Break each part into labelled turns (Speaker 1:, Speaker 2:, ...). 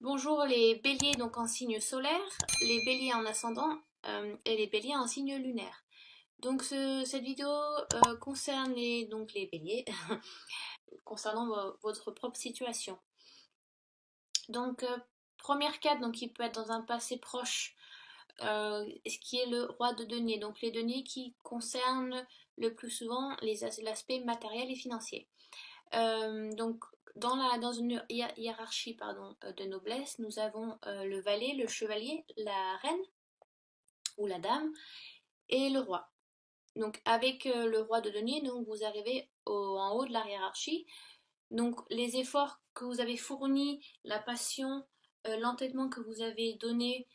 Speaker 1: Bonjour les béliers donc en signe solaire, les béliers en ascendant et les béliers en signe lunaire. Donc cette vidéo concerne les béliers concernant votre propre situation. Donc première carte donc qui peut être dans un passé proche, ce qui est le roi de denier. Donc les deniers qui concernent le plus souvent l'aspect matériel et financier. Donc, dans une hiérarchie de noblesse, nous avons le valet, le chevalier, la reine ou la dame et le roi. Donc, avec le roi de denier, donc, vous arrivez en haut de la hiérarchie. Donc, les efforts que vous avez fournis, la passion, l'entêtement que vous avez donné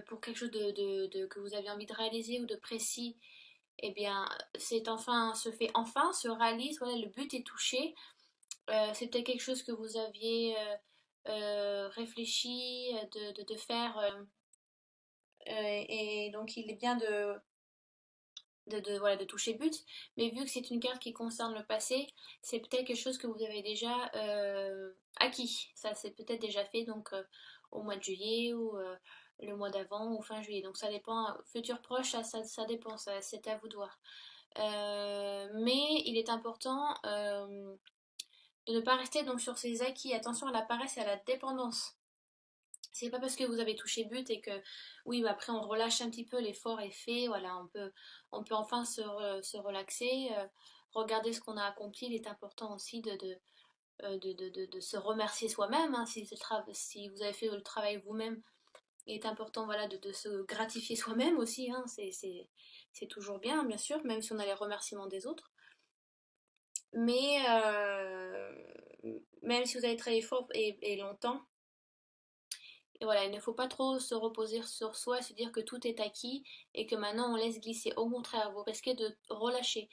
Speaker 1: pour quelque chose que vous avez envie de réaliser ou de précis, eh bien, se réalise, voilà, le but est touché. C'était quelque chose que vous aviez réfléchi de faire et donc il est bien voilà, de toucher but, mais vu que c'est une carte qui concerne le passé, c'est peut-être quelque chose que vous avez déjà acquis. Ça c'est peut-être déjà fait donc au mois de juillet ou le mois d'avant ou fin juillet. Donc ça dépend, futur proche, ça dépend, c'est à vous de voir. Mais il est important de ne pas rester donc sur ses acquis. Attention à la paresse et à la dépendance. C'est pas parce que vous avez touché but et que oui, bah après on relâche un petit peu, l'effort est fait, voilà, on peut enfin se relaxer, regarder ce qu'on a accompli. Il est important aussi de se remercier soi-même, hein, si vous avez fait le travail vous-même. Il est important voilà, de se gratifier soi-même aussi, hein, c'est toujours bien sûr, même si on a les remerciements des autres. Mais même si vous avez travaillé fort et longtemps, et voilà, il ne faut pas trop se reposer sur soi et se dire que tout est acquis et que maintenant on laisse glisser. Au contraire, vous risquez de relâcher.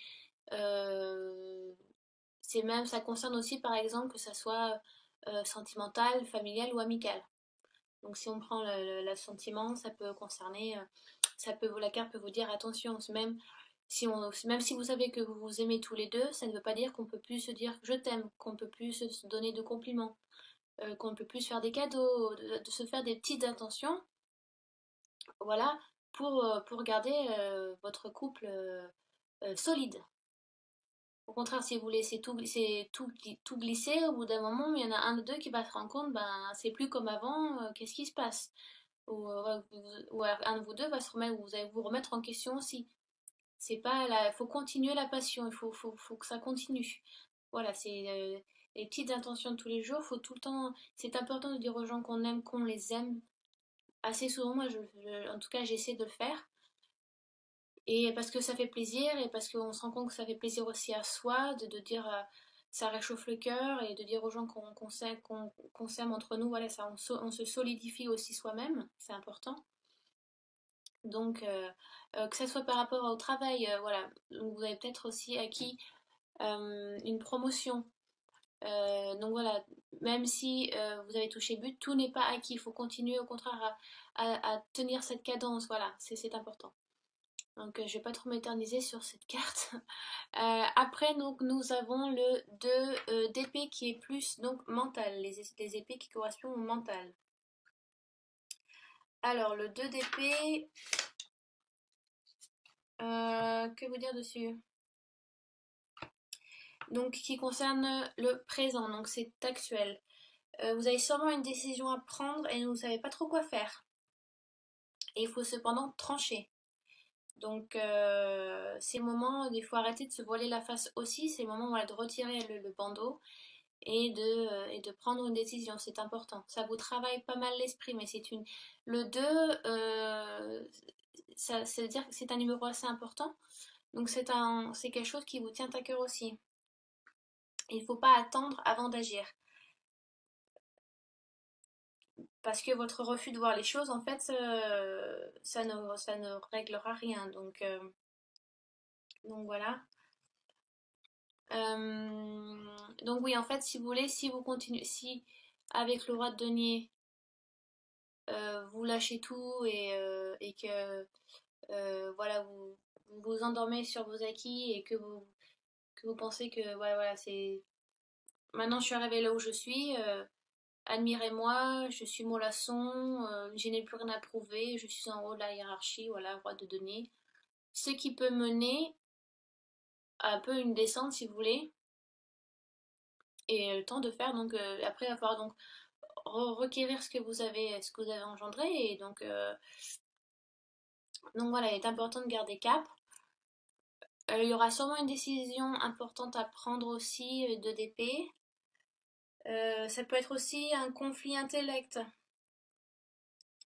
Speaker 1: Euh, ça concerne aussi par exemple que ça soit sentimental, familial ou amical. Donc si on prend le sentiment, ça peut concerner, la carte peut vous dire attention, même si vous savez que vous vous aimez tous les deux, ça ne veut pas dire qu'on peut plus se dire je t'aime, qu'on peut plus se donner de compliments, qu'on ne peut plus se faire des cadeaux, de se faire des petites intentions, voilà, pour garder votre couple solide. Au contraire, si vous laissez tout glisser, au bout d'un moment, il y en a un de deux qui va se rendre compte, ben c'est plus comme avant, qu'est-ce qui se passe? Ou un de vous deux va se remettre, vous allez vous remettre en question aussi. C'est pas là, il faut continuer la passion, faut que ça continue. Voilà, c'est les petites intentions de tous les jours, faut tout le temps. C'est important de dire aux gens qu'on aime, qu'on les aime. Assez souvent, moi, en tout cas, j'essaie de le faire. Et parce que ça fait plaisir, et parce qu'on se rend compte que ça fait plaisir aussi à soi, de dire ça réchauffe le cœur, et de dire aux gens qu'on s'aime entre nous, voilà, ça, on se solidifie aussi soi-même, c'est important. Donc, que ça soit par rapport au travail, voilà, vous avez peut-être aussi acquis une promotion. Donc voilà, même si vous avez touché but, tout n'est pas acquis. Il faut continuer au contraire à tenir cette cadence. Voilà, c'est important. Donc je vais pas trop m'éterniser sur cette carte. Après, donc, nous avons le 2 d'épée qui est plus donc mental, les épées qui correspondent au mental. Alors, le 2 d'épée, que vous dire dessus? Donc, qui concerne le présent, donc c'est actuel. Vous avez sûrement une décision à prendre et vous ne savez pas trop quoi faire. Et il faut cependant trancher. Donc, ces moments, il faut arrêter de se voiler la face aussi. C'est le moment voilà, de retirer le bandeau et de prendre une décision. C'est important. Ça vous travaille pas mal l'esprit, mais c'est une. Le 2, ça veut dire que c'est un numéro assez important. Donc, c'est quelque chose qui vous tient à cœur aussi. Il ne faut pas attendre avant d'agir. Parce que votre refus de voir les choses, en fait, ça ne réglera rien. Donc voilà. Donc oui, en fait, si vous voulez, si vous continuez, si avec le roi de denier, vous lâchez tout et que voilà, vous vous endormez sur vos acquis et que vous pensez que ouais, voilà, c'est maintenant je suis arrivée là où je suis, admirez-moi, je suis mollasson, je n'ai plus rien à prouver, je suis en haut de la hiérarchie, voilà, roi de denier. Ce qui peut mener à un peu une descente si vous voulez, et le temps de faire donc après avoir donc requérir ce que vous avez engendré, et donc voilà, il est important de garder cap. Il y aura sûrement une décision importante à prendre aussi de DP. Ça peut être aussi un conflit intellect,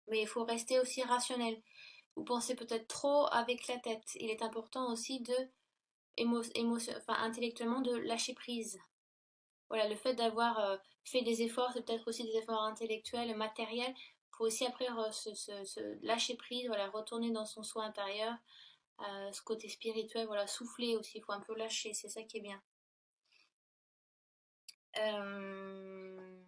Speaker 1: mais il faut rester aussi rationnel. Vous pensez peut-être trop avec la tête. Il est important aussi de enfin, intellectuellement de lâcher prise. Voilà, le fait d'avoir fait des efforts, c'est peut-être aussi des efforts intellectuels, matériels. Il faut aussi après se lâcher prise, voilà, retourner dans son soi intérieur, ce côté spirituel, voilà, souffler aussi, il faut un peu lâcher, c'est ça qui est bien. Euh,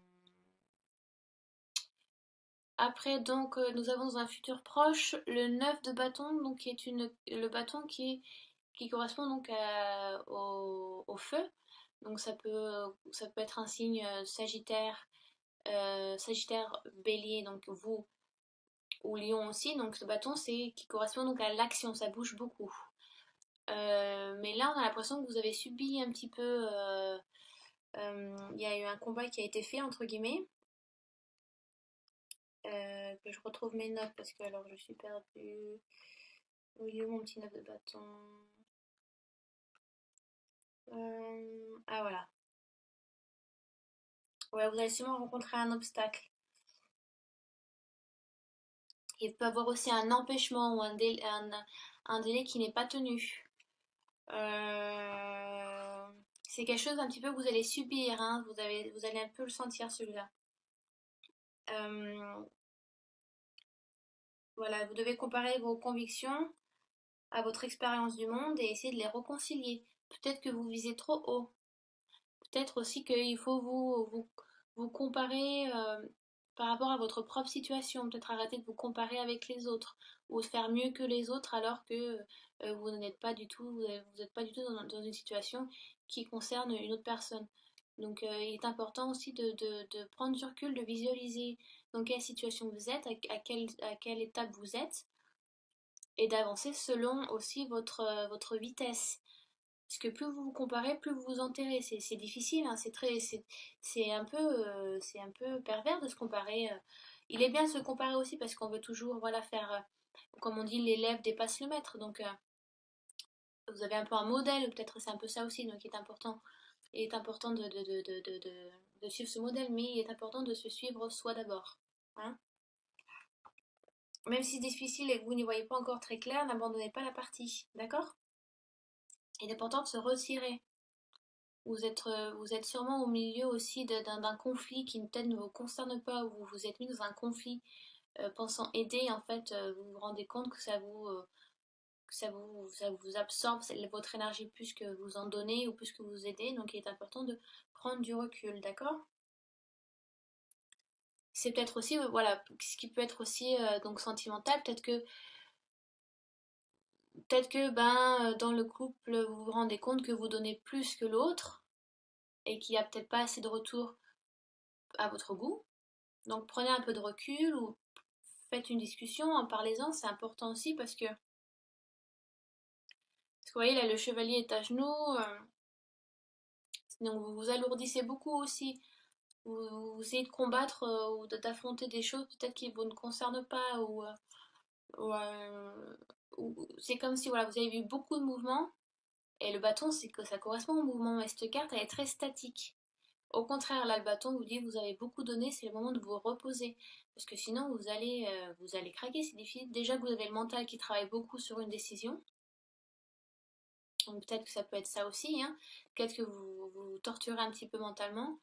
Speaker 1: Après, donc, nous avons dans un futur proche le 9 de bâton, donc qui est le bâton qui correspond donc au feu. Donc ça peut être un signe Sagittaire, Bélier, donc vous, ou Lion aussi. Donc ce bâton, c'est qui correspond donc à l'action, ça bouge beaucoup. Mais là, on a l'impression que vous avez subi un petit peu. Il y a eu un combat qui a été fait, entre guillemets. Que je retrouve mes notes parce que alors je suis perdue. Où est mon petit 9 de bâton? Ah voilà. Ouais, vous allez sûrement rencontrer un obstacle. Il peut y avoir aussi un empêchement ou un délai qui n'est pas tenu. Euh, c'est quelque chose un petit peu que vous allez subir, hein. Vous allez un peu le sentir celui-là. Euh, voilà, vous devez comparer vos convictions à votre expérience du monde et essayer de les réconcilier. Peut-être que vous visez trop haut. Peut-être aussi qu'il faut vous comparer par rapport à votre propre situation. Peut-être arrêter de vous comparer avec les autres ou faire mieux que les autres alors que vous n'êtes pas du tout, vous n'êtes pas du tout dans une situation qui concerne une autre personne. Donc il est important aussi de prendre du recul, de visualiser dans quelle situation vous êtes, à quelle étape vous êtes, et d'avancer selon aussi votre vitesse. Parce que plus vous vous comparez, plus vous vous enterrez. C'est difficile, hein, c'est un peu pervers de se comparer. Il est bien de se comparer aussi parce qu'on veut toujours, voilà, faire, comme on dit, l'élève dépasse le maître. Donc, vous avez un peu un modèle, peut-être c'est un peu ça aussi. Donc, il est important de suivre ce modèle, mais il est important de se suivre soi d'abord. Hein. Même si c'est difficile et que vous n'y voyez pas encore très clair, n'abandonnez pas la partie. D'accord? Il est important de se retirer. Vous êtes sûrement au milieu aussi d'un conflit qui peut-être ne vous concerne pas, ou vous vous êtes mis dans un conflit pensant aider, en fait, vous vous rendez compte que ça vous absorbe votre énergie plus que vous en donnez ou plus que vous aidez, donc il est important de prendre du recul, d'accord? C'est peut-être aussi, voilà, ce qui peut être aussi donc sentimental, peut-être que ben, dans le couple, vous vous rendez compte que vous donnez plus que l'autre et qu'il n'y a peut-être pas assez de retour à votre goût. Donc prenez un peu de recul ou faites une discussion, en parlez-en, c'est important aussi parce que vous voyez là le chevalier est à genoux, donc vous vous alourdissez beaucoup aussi. Vous essayez de combattre ou d'affronter des choses peut-être qui vous ne concernent pas ou, euh, c'est comme si voilà, vous avez vu beaucoup de mouvements et le bâton c'est que ça correspond au mouvement mais cette carte elle est très statique. Au contraire, là, le bâton vous dit que vous avez beaucoup donné, c'est le moment de vous reposer. Parce que sinon, vous allez craquer, c'est difficile. Déjà que vous avez le mental qui travaille beaucoup sur une décision. Donc peut-être que ça peut être ça aussi. Hein. Peut-être que vous torturez un petit peu mentalement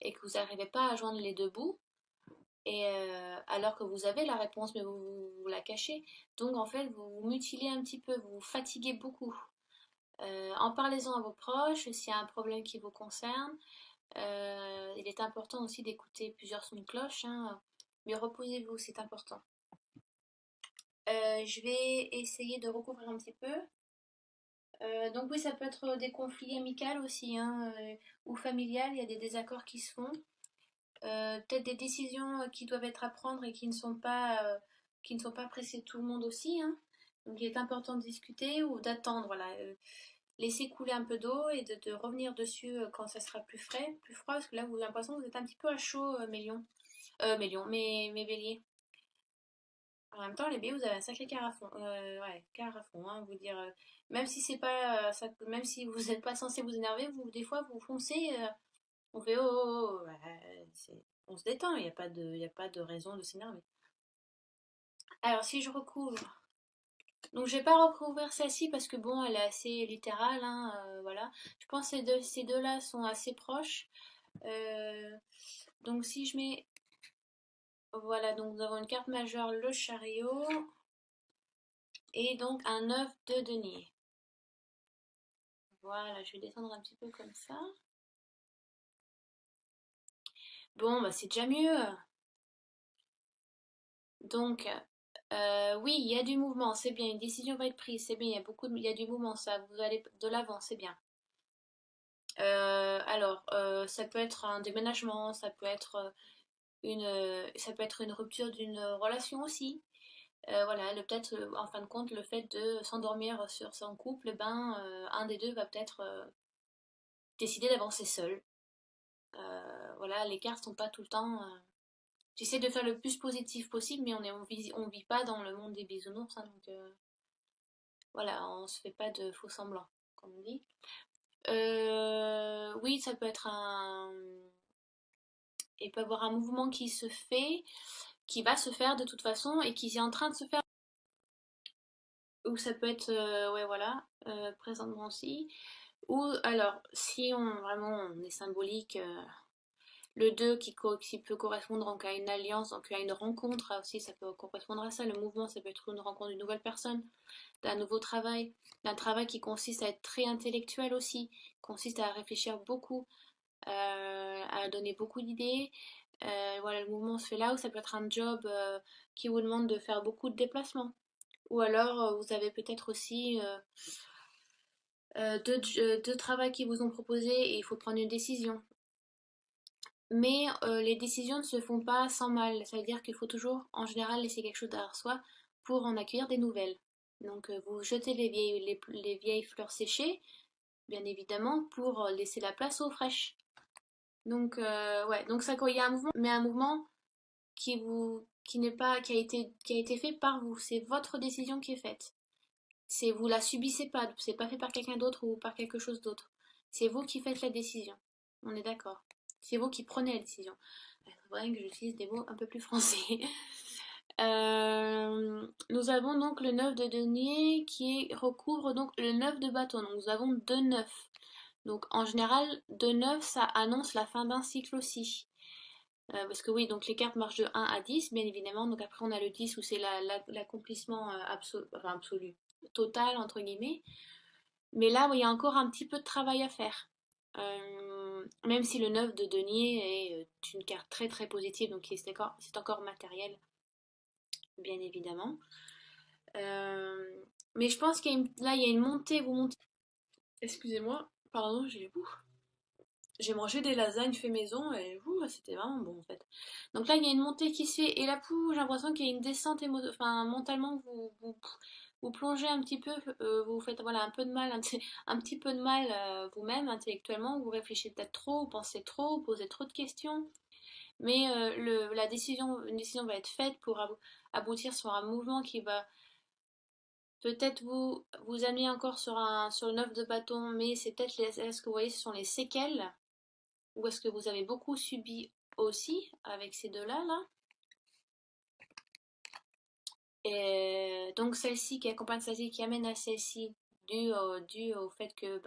Speaker 1: et que vous n'arrivez pas à joindre les deux bouts. Et alors que vous avez la réponse, mais vous la cachez. Donc en fait, vous vous mutilez un petit peu, vous vous fatiguez beaucoup. En parlez-en à vos proches, s'il y a un problème qui vous concerne. Il est important aussi d'écouter plusieurs sons de cloche, hein, mais reposez-vous, c'est important. Je vais essayer de recouvrir un petit peu. Donc oui, ça peut être des conflits amicaux aussi, hein, ou familial, il y a des désaccords qui se font. peut-être des décisions qui doivent être à prendre et qui ne sont pas pressées de tout le monde aussi, hein. Donc il est important de discuter ou d'attendre, voilà. Laisser couler un peu d'eau et de revenir dessus quand ça sera plus frais, plus froid, parce que là vous avez l'impression que vous êtes un petit peu à chaud, mes béliers. En même temps, les béliers, vous avez un sacré carafon, ouais, carafon, hein, vous dire, même si c'est pas, même si vous n'êtes pas censé vous énerver, vous, des fois, vous foncez, on fait oh, oh, oh, ouais, on se détend, il y a pas de raison de s'énerver. Alors, si je recouvre, donc je vais pas recouvrir celle-ci parce que bon, elle est assez littérale, hein, voilà. Je pense que ces deux-là sont assez proches. Euh, donc si je mets, voilà, donc nous avons une carte majeure, le chariot, et donc un 9 de denier. Voilà, je vais descendre un petit peu comme ça. Bon, bah c'est déjà mieux. Donc, oui, il y a du mouvement, c'est bien. Une décision va être prise, c'est bien. Il y a du mouvement, ça. Vous allez de l'avant, c'est bien. Ça peut être un déménagement, ça peut être une rupture d'une relation aussi. Voilà, peut-être en fin de compte, le fait de s'endormir sur son couple, un des deux va peut-être décider d'avancer seul. Voilà, les cartes sont pas tout le temps. J'essaie de faire le plus positif possible, mais on vit pas dans le monde des bisounours, hein, donc voilà, on se fait pas de faux semblants, comme on dit. Oui, ça peut être un. Il peut y avoir un mouvement qui se fait, qui va se faire de toute façon, et qui est en train de se faire. Ou ça peut être, ouais, voilà, présentement aussi. Ou alors, si on vraiment on est symbolique, le 2 qui peut correspondre donc à une alliance, donc à une rencontre aussi, ça peut correspondre à ça. Le mouvement, ça peut être une rencontre d'une nouvelle personne, d'un nouveau travail, d'un travail qui consiste à être très intellectuel aussi, consiste à réfléchir beaucoup, à donner beaucoup d'idées. Voilà, le mouvement se fait là, ou ça peut être un job qui vous demande de faire beaucoup de déplacements. Ou alors, vous avez peut-être aussi deux travails qui vous ont proposé et il faut prendre une décision. Mais les décisions ne se font pas sans mal. Ça veut dire qu'il faut toujours, en général, laisser quelque chose derrière soi pour en accueillir des nouvelles. Donc, vous jetez les vieilles fleurs séchées, bien évidemment, pour laisser la place aux fraîches. Donc, ouais, donc ça, quand il y a un mouvement, mais un mouvement qui n'est pas, qui a été fait par vous. C'est votre décision qui est faite. C'est, vous la subissez pas, c'est pas fait par quelqu'un d'autre ou par quelque chose d'autre. C'est vous qui faites la décision. On est d'accord. C'est vous qui prenez la décision. Il faudrait que j'utilise des mots un peu plus français. Nous avons donc le 9 de denier recouvre donc le 9 de bâton. Donc nous avons deux 9. Donc en général, deux 9 ça annonce la fin d'un cycle aussi. Parce que oui, donc les cartes marchent de 1 à 10, bien évidemment. Donc après, on a le 10 où c'est l'accomplissement absolu, total, entre guillemets. Mais là, oui, il y a encore un petit peu de travail à faire. Même si le 9 de denier est une carte très très positive, donc c'est encore matériel, bien évidemment. Mais je pense là, il y a une montée, vous montez. Excusez-moi, pardon, j'ai mangé des lasagnes fait maison et c'était vraiment bon en fait. Donc là, il y a une montée qui se fait et là, j'ai l'impression qu'il y a une descente enfin, mentalement, vous plongez un petit peu, vous faites voilà, un peu de mal, un petit peu de mal vous-même intellectuellement, vous réfléchissez peut-être trop, vous pensez trop, vous posez trop de questions. Mais une décision va être faite pour aboutir sur un mouvement qui va peut-être vous amener encore sur le 9 de bâton, mais c'est peut-être ce que vous voyez, ce sont les séquelles. Ou est-ce que vous avez beaucoup subi aussi avec ces deux-là là? Et donc celle-ci qui accompagne celle-ci, qui amène à celle-ci, dû au fait que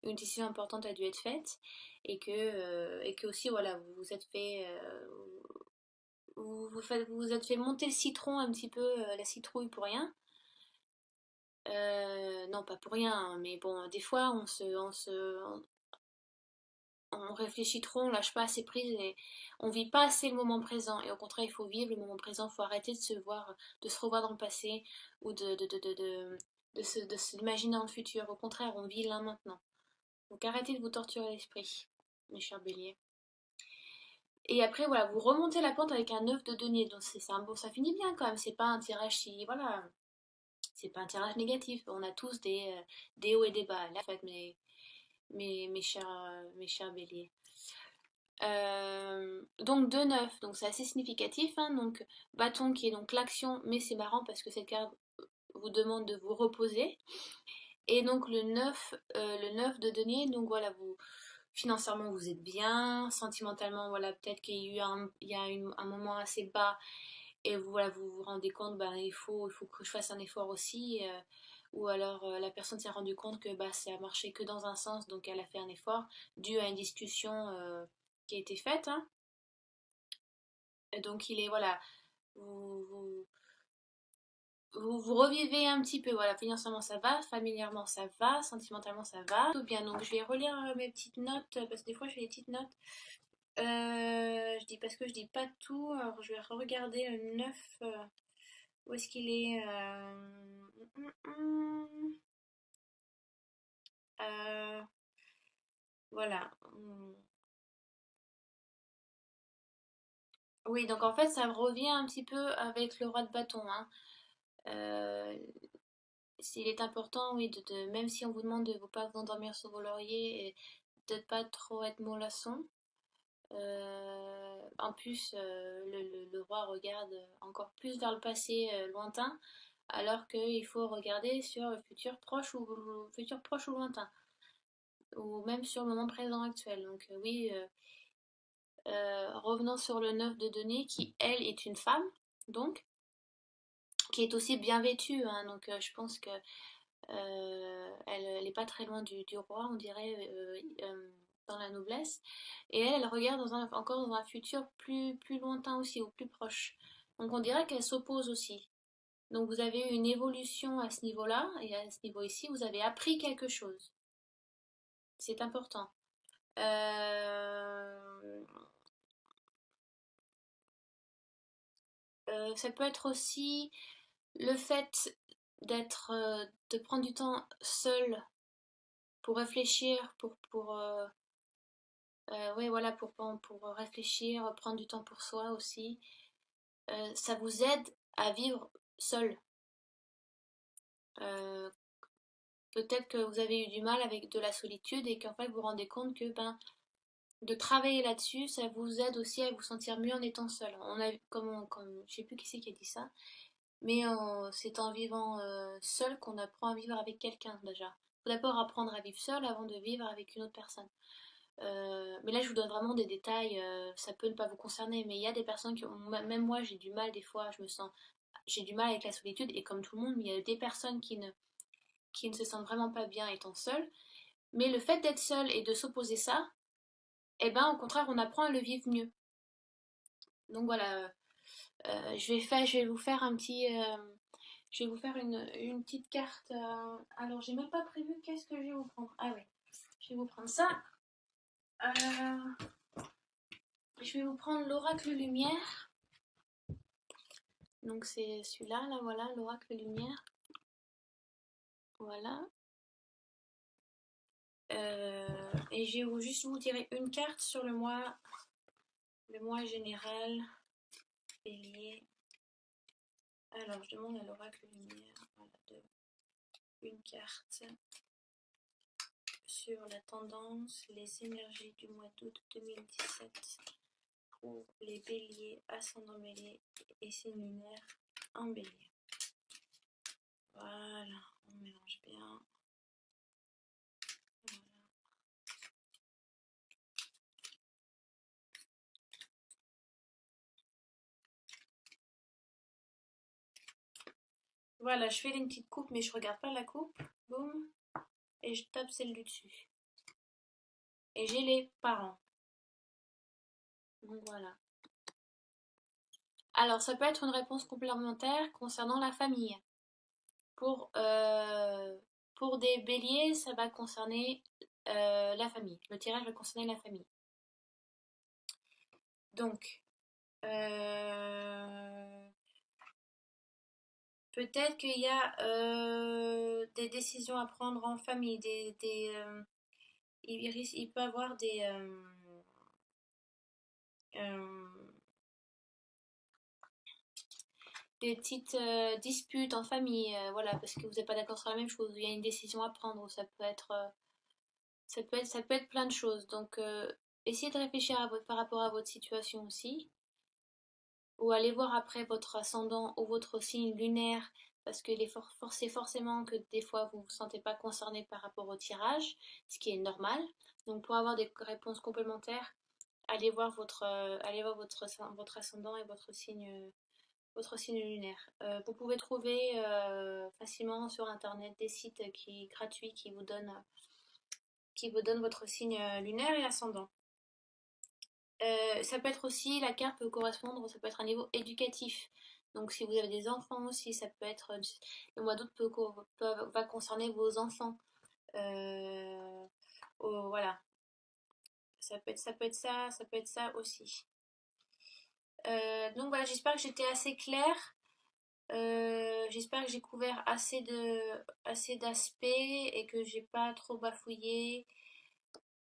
Speaker 1: une décision importante a dû être faite et que aussi voilà vous vous êtes fait vous vous êtes fait monter le citron un petit peu la citrouille pour rien. Non pas pour rien, hein, mais bon des fois on réfléchit trop, on lâche pas assez prise et on vit pas assez le moment présent. Et au contraire, il faut vivre le moment présent, il faut arrêter de se revoir dans le passé ou de s'imaginer dans le futur. Au contraire, on vit là maintenant. Donc arrêtez de vous torturer l'esprit, mes chers béliers. Et après, voilà, vous remontez la pente avec un 9 de denier. Donc c'est un bon, ça finit bien quand même. C'est pas un tirage si, voilà, c'est pas un tirage négatif. On a tous des hauts et des bas. Là, en fait, mes chers béliers. Donc 2 9, donc c'est assez significatif, hein. Donc bâton qui est donc l'action, mais c'est marrant parce que cette carte vous demande de vous reposer. Et donc le 9 de denier, donc voilà, vous financièrement vous êtes bien, sentimentalement voilà, peut-être qu'il y a eu un moment assez bas et vous, voilà, vous vous rendez compte, ben, il faut que je fasse un effort aussi, ou alors la personne s'est rendue compte que bah, ça a marché que dans un sens, donc elle a fait un effort dû à une discussion qui a été faite, hein. Et donc il est, voilà, vous, vous, vous revivez un petit peu, voilà, financièrement ça va, familièrement ça va, sentimentalement ça va, tout bien. Donc je vais relire mes petites notes, parce que des fois je fais des petites notes. Je dis parce que je dis pas tout, alors je vais regarder le 9. Où est-ce qu'il est, hum, hum, euh, voilà. Oui, donc en fait, ça revient un petit peu avec le roi de bâton, hein. Euh, S'il est important, oui, même si on vous demande de ne pas vous endormir sur vos lauriers et de ne pas trop être mollasson. En plus, le roi regarde encore plus vers le passé lointain, alors qu'il faut regarder sur le futur proche ou lointain, ou même sur le moment présent actuel. Donc oui, revenons sur le 9 de denier, qui elle est une femme, donc, qui est aussi bien vêtue, hein. Donc je pense que elle n'est pas très loin du roi, on dirait, dans la noblesse. Et elle regarde encore dans un futur plus lointain aussi, ou plus proche. Donc on dirait qu'elle s'oppose aussi. Donc vous avez eu une évolution à ce niveau-là, et à ce niveau ici, vous avez appris quelque chose. C'est important. Euh, Ça peut être aussi le fait de prendre du temps seul pour réfléchir, ouais, voilà, pour réfléchir, prendre du temps pour soi aussi. Ça vous aide à vivre seul. Euh, Peut-être que vous avez eu du mal avec de la solitude et qu'en fait vous vous rendez compte que ben, de travailler là-dessus, ça vous aide aussi à vous sentir mieux en étant seul. On a, je sais plus qui c'est qui a dit ça, mais c'est en vivant seul qu'on apprend à vivre avec quelqu'un déjà. Faut d'abord apprendre à vivre seul avant de vivre avec une autre personne. Mais là, je vous donne vraiment des détails, ça peut ne pas vous concerner, mais il y a des personnes qui ont, même moi, j'ai du mal des fois, j'ai du mal avec la solitude, et comme tout le monde, il y a des personnes qui ne se sentent vraiment pas bien étant seules, mais le fait d'être seule et de s'opposer ça, eh ben, au contraire, on apprend à le vivre mieux. Donc voilà, je vais vous faire je vais vous faire une petite carte. Alors, j'ai même pas prévu qu'est-ce que je vais vous prendre. Ah oui, je vais vous prendre ça. Euh, je vais vous prendre l'oracle lumière. Donc c'est celui-là, là voilà, l'oracle lumière. Voilà. Et je vais juste vous tirer une carte sur le mois général, bélier. Alors je demande à l'oracle lumière, voilà, une carte sur la tendance, les énergies du mois d'août 2017 pour les béliers, ascendant bélier et signes lunaires en bélier. Voilà, on mélange bien. Voilà, je fais une petite coupe, mais je regarde pas la coupe. Boum. Et je tape celle du dessus. Et j'ai les parents. Donc voilà. Alors, ça peut être une réponse complémentaire concernant la famille. Pour, euh, pour des béliers, ça va concerner la famille. Le tirage va concerner la famille. Donc, peut-être qu'il y a des décisions à prendre en famille. Il peut y avoir Euh, des petites disputes en famille, voilà, parce que vous n'êtes pas d'accord sur la même chose, il y a une décision à prendre, ça peut être, ça peut être plein de choses. Donc, essayez de réfléchir par rapport à votre situation aussi, ou allez voir après votre ascendant ou votre signe lunaire, parce que c'est forcément que des fois vous ne vous sentez pas concerné par rapport au tirage, ce qui est normal. Donc, pour avoir des réponses complémentaires, allez voir votre ascendant et votre signe lunaire. Vous pouvez trouver facilement sur internet des sites gratuits qui vous donnent votre signe lunaire et ascendant. Ça peut être aussi, la carte peut correspondre, ça peut être un niveau éducatif. Donc si vous avez des enfants aussi, ça peut être, le mois d'août va concerner vos enfants. Euh, voilà, ça peut être ça aussi. Donc voilà, j'espère que j'étais assez claire. J'espère que j'ai couvert assez d'aspects et que j'ai pas trop bafouillé.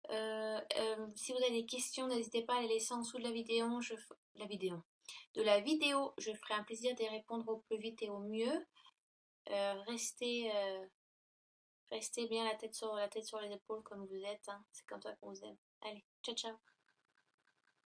Speaker 1: Si vous avez des questions, n'hésitez pas à les laisser en dessous de la vidéo. De la vidéo, je ferai un plaisir d'y répondre au plus vite et au mieux. Restez bien la tête sur les épaules comme vous êtes, hein. C'est comme ça qu'on vous aime. Allez, ciao ciao.